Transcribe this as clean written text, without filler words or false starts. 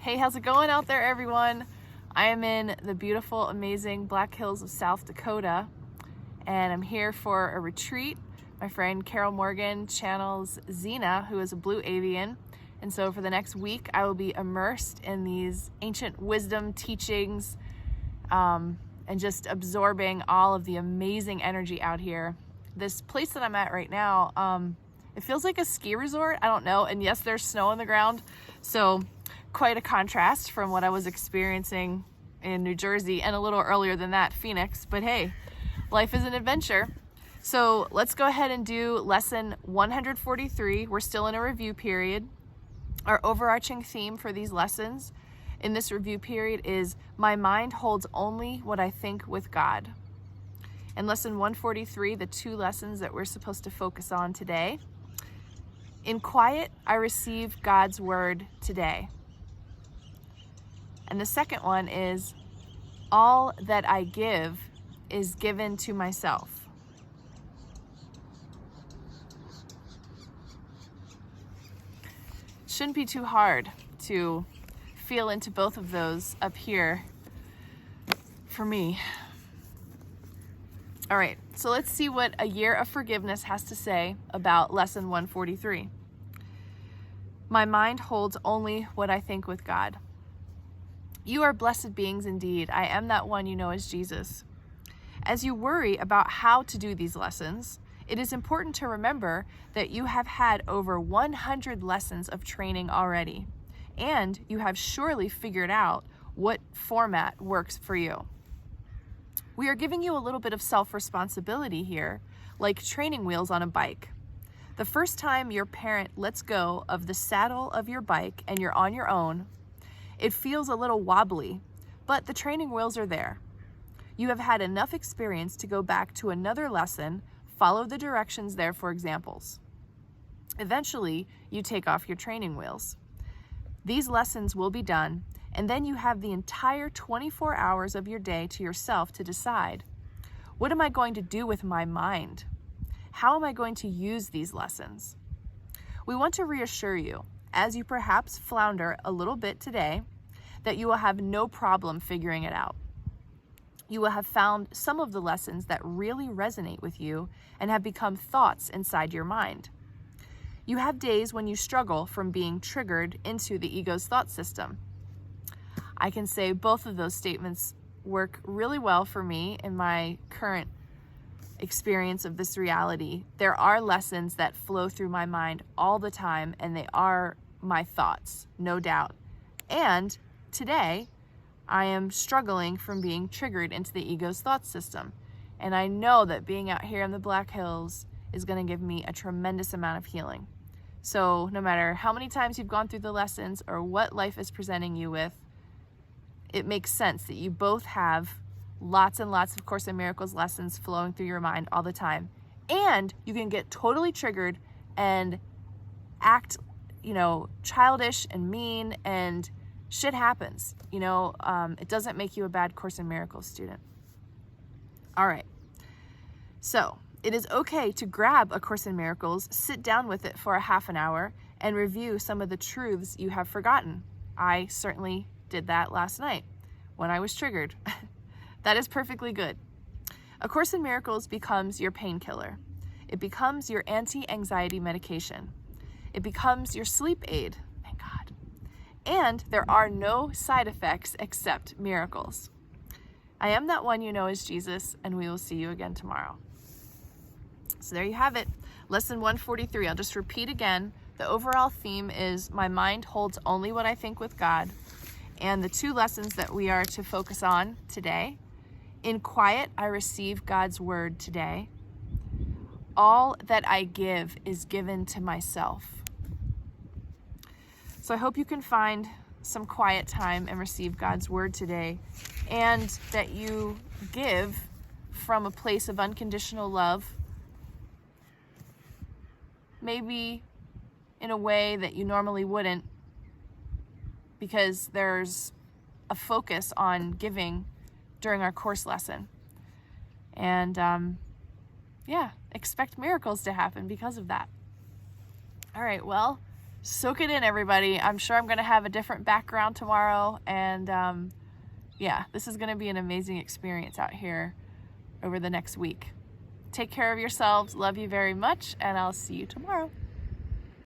Hey, how's it going out there, everyone? I am in the beautiful, amazing Black Hills of South Dakota, and I'm here for a retreat. My friend Carol Morgan channels Xena, who is a blue avian, and so for the next week I will be immersed in these ancient wisdom teachings and just absorbing all of the amazing energy out here. This place that I'm at right now, it feels like a ski resort. I don't know, and yes, there's snow on the ground, so quite a contrast from what I was experiencing in New Jersey and a little earlier than that, Phoenix. But hey, life is an adventure. So let's go ahead and do lesson 143. We're still in a review period. Our overarching theme for these lessons in this review period is my mind holds only what I think with God. In lesson 143, the two lessons that we're supposed to focus on today: in quiet, I receive God's word today. And the second one is, all that I give is given to myself. Shouldn't be too hard to feel into both of those up here for me. All right, so let's see what a year of forgiveness has to say about lesson 143. My mind holds only what I think with God. You are blessed beings indeed. I am that one you know as Jesus. As you worry about how to do these lessons, it is important to remember that you have had over 100 lessons of training already, and you have surely figured out what format works for you. We are giving you a little bit of self-responsibility here, like training wheels on a bike. The first time your parent lets go of the saddle of your bike and you're on your own, it feels a little wobbly, but the training wheels are there. You have had enough experience to go back to another lesson, follow the directions there for examples. Eventually, you take off your training wheels. These lessons will be done, and then you have the entire 24 hours of your day to yourself to decide, what am I going to do with my mind? How am I going to use these lessons? We want to reassure you, as you perhaps flounder a little bit today, that you will have no problem figuring it out. You will have found some of the lessons that really resonate with you and have become thoughts inside your mind. You have days when you struggle from being triggered into the ego's thought system. I can say both of those statements work really well for me in my current experience of this reality. There are lessons that flow through my mind all the time, and they are my thoughts, no doubt. And today, I am struggling from being triggered into the ego's thought system. And I know that being out here in the Black Hills is going to give me a tremendous amount of healing. So no matter how many times you've gone through the lessons or what life is presenting you with, it makes sense that you both have lots and lots of Course in Miracles lessons flowing through your mind all the time. And you can get totally triggered and act, childish and mean, and shit happens. It doesn't make you a bad Course in Miracles student. All right. So it is okay to grab a Course in Miracles, sit down with it for a half an hour, and review some of the truths you have forgotten. I certainly did that last night when I was triggered. That is perfectly good. A Course in Miracles becomes your painkiller. It becomes your anti-anxiety medication. It becomes your sleep aid, thank God. And there are no side effects except miracles. I am that one you know as Jesus, and we will see you again tomorrow. So there you have it, lesson 143. I'll just repeat again. The overall theme is my mind holds only what I think with God. And the two lessons that we are to focus on today: in quiet, I receive God's word today. All that I give is given to myself. So I hope you can find some quiet time and receive God's word today, and that you give from a place of unconditional love, maybe in a way that you normally wouldn't, because there's a focus on giving during our course lesson. And expect miracles to happen because of that. All right, well, soak it in, everybody. I'm sure I'm going to have a different background tomorrow, and yeah, this is going to be an amazing experience out here over the next week. Take care of yourselves. Love you very much, and I'll see you tomorrow.